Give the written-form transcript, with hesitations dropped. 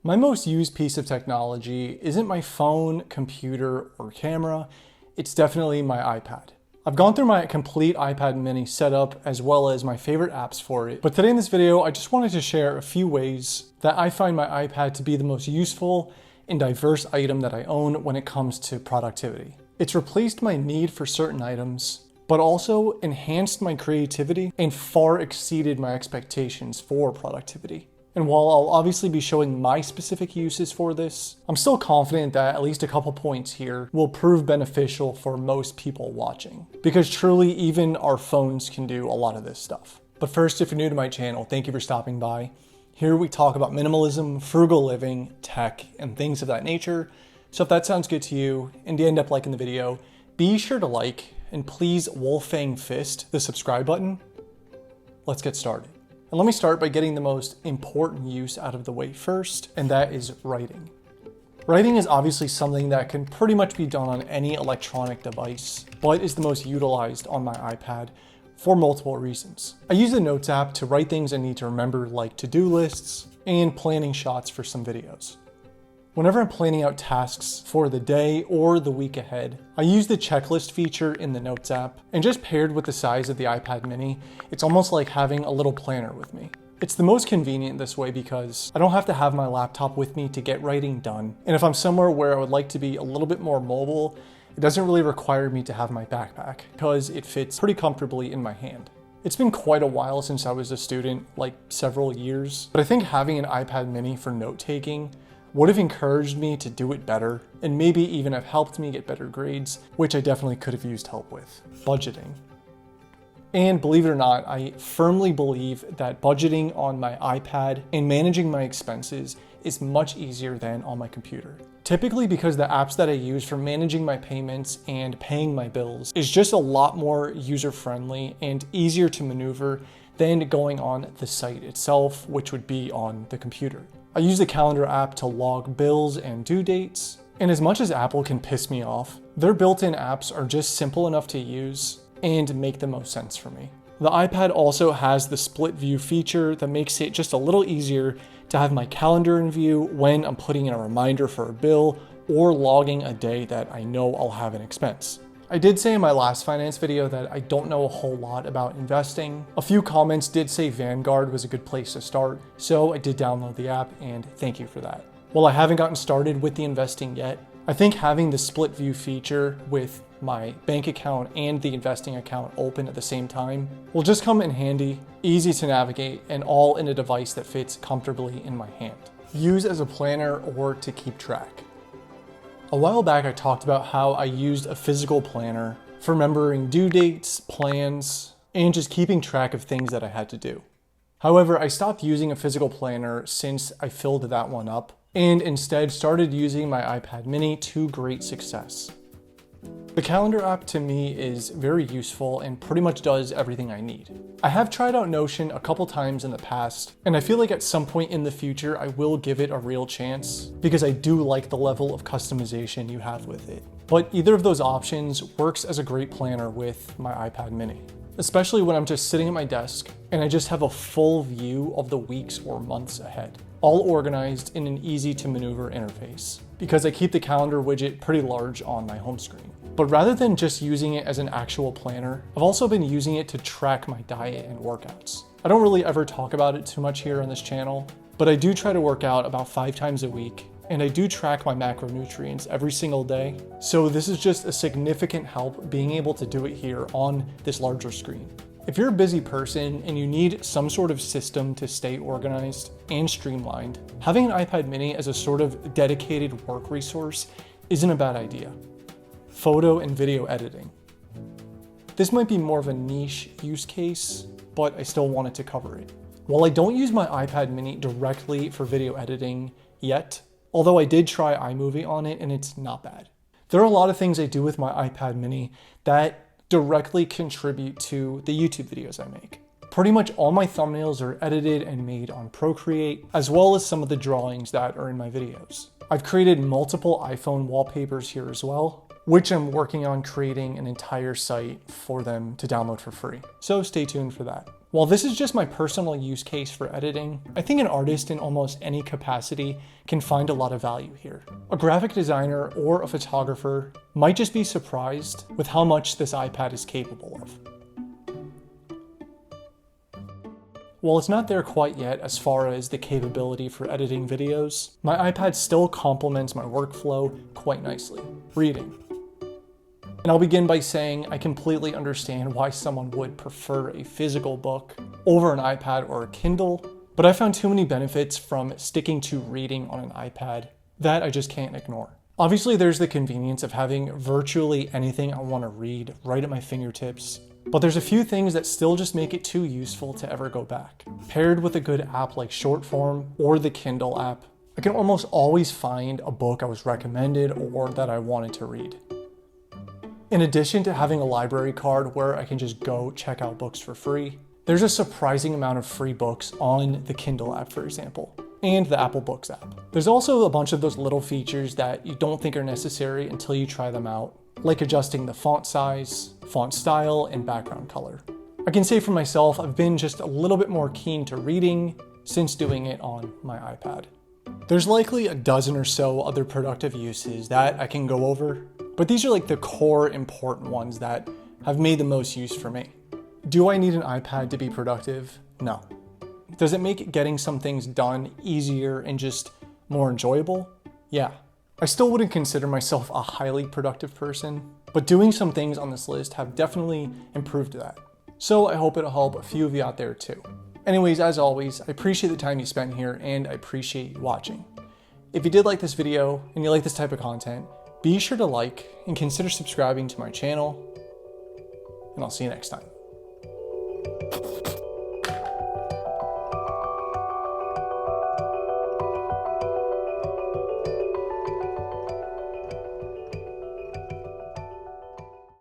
My most used piece of technology isn't my phone, computer, or camera. It's definitely my iPad. I've gone through my complete iPad mini setup as well as my favorite apps for it. But today in this video, I just wanted to share a few ways that I find my iPad to be the most useful and diverse item that I own when it comes to productivity. It's replaced my need for certain items, but also enhanced my creativity and far exceeded my expectations for productivity. And while I'll obviously be showing my specific uses for this, I'm still confident that at least a couple points here will prove beneficial for most people watching. Because truly, even our phones can do a lot of this stuff. But first, if you're new to my channel, thank you for stopping by. Here we talk about minimalism, frugal living, tech, and things of that nature. So if that sounds good to you, and you end up liking the video, be sure to like, and please Wolfang Fist the subscribe button. Let's get started. And let me start by getting the most important use out of the way first, and that is writing. Writing is obviously something that can pretty much be done on any electronic device, but is the most utilized on my iPad for multiple reasons. I use the Notes app to write things I need to remember, like to-do lists and planning shots for some videos. Whenever I'm planning out tasks for the day or the week ahead, I use the checklist feature in the Notes app, and just paired with the size of the iPad mini, it's almost like having a little planner with me. It's the most convenient this way because I don't have to have my laptop with me to get writing done. And if I'm somewhere where I would like to be a little bit more mobile, it doesn't really require me to have my backpack because it fits pretty comfortably in my hand. It's been quite a while since I was a student, like several years, but I think having an iPad mini for note-taking would have encouraged me to do it better and maybe even have helped me get better grades, which I definitely could have used help with. Budgeting. And believe it or not, I firmly believe that budgeting on my iPad and managing my expenses is much easier than on my computer. Typically because the apps that I use for managing my payments and paying my bills is just a lot more user-friendly and easier to maneuver than going on the site itself, which would be on the computer. I use the calendar app to log bills and due dates, and as much as Apple can piss me off, their built-in apps are just simple enough to use and make the most sense for me. The iPad also has the split view feature that makes it just a little easier to have my calendar in view when I'm putting in a reminder for a bill or logging a day that I know I'll have an expense. I did say in my last finance video that I don't know a whole lot about investing. A few comments did say Vanguard was a good place to start, so I did download the app and thank you for that. While I haven't gotten started with the investing yet, I think having the split view feature with my bank account and the investing account open at the same time will just come in handy, easy to navigate, and all in a device that fits comfortably in my hand. Use as a planner or to keep track. A while back, I talked about how I used a physical planner for remembering due dates, plans, and just keeping track of things that I had to do. However, I stopped using a physical planner since I filled that one up and instead started using my iPad mini to great success. The calendar app to me is very useful and pretty much does everything I need. I have tried out Notion a couple times in the past, and I feel like at some point in the future I will give it a real chance because I do like the level of customization you have with it. But either of those options works as a great planner with my iPad mini, especially when I'm just sitting at my desk and I just have a full view of the weeks or months ahead, all organized in an easy to maneuver interface because I keep the calendar widget pretty large on my home screen. But rather than just using it as an actual planner, I've also been using it to track my diet and workouts. I don't really ever talk about it too much here on this channel, but I do try to work out about 5 times a week, and I do track my macronutrients every single day. So this is just a significant help being able to do it here on this larger screen. If you're a busy person and you need some sort of system to stay organized and streamlined, having an iPad mini as a sort of dedicated work resource isn't a bad idea. Photo and video editing. This might be more of a niche use case, but I still wanted to cover it. While I don't use my iPad mini directly for video editing yet, although I did try iMovie on it and it's not bad. There are a lot of things I do with my iPad mini that directly contribute to the YouTube videos I make. Pretty much all my thumbnails are edited and made on Procreate, as well as some of the drawings that are in my videos. I've created multiple iPhone wallpapers here as well, which I'm working on creating an entire site for them to download for free. So stay tuned for that. While this is just my personal use case for editing, I think an artist in almost any capacity can find a lot of value here. A graphic designer or a photographer might just be surprised with how much this iPad is capable of. While it's not there quite yet as far as the capability for editing videos, my iPad still complements my workflow quite nicely. Reading. And I'll begin by saying I completely understand why someone would prefer a physical book over an iPad or a Kindle, but I found too many benefits from sticking to reading on an iPad that I just can't ignore. Obviously, there's the convenience of having virtually anything I want to read right at my fingertips, but there's a few things that still just make it too useful to ever go back. Paired with a good app like Shortform or the Kindle app, I can almost always find a book I was recommended or that I wanted to read. In addition to having a library card where I can just go check out books for free, there's a surprising amount of free books on the Kindle app, for example, and the Apple Books app. There's also a bunch of those little features that you don't think are necessary until you try them out, like adjusting the font size, font style, and background color. I can say for myself, I've been just a little bit more keen to reading since doing it on my iPad. There's likely a dozen or so other productive uses that I can go over, but these are like the core important ones that have made the most use for me. Do I need an iPad to be productive? No. Does it make getting some things done easier and just more enjoyable? Yeah. I still wouldn't consider myself a highly productive person, but doing some things on this list have definitely improved that. So I hope it'll help a few of you out there too. Anyways, as always, I appreciate the time you spent here and I appreciate you watching. If you did like this video and you like this type of content, be sure to like and consider subscribing to my channel, and I'll see you next time.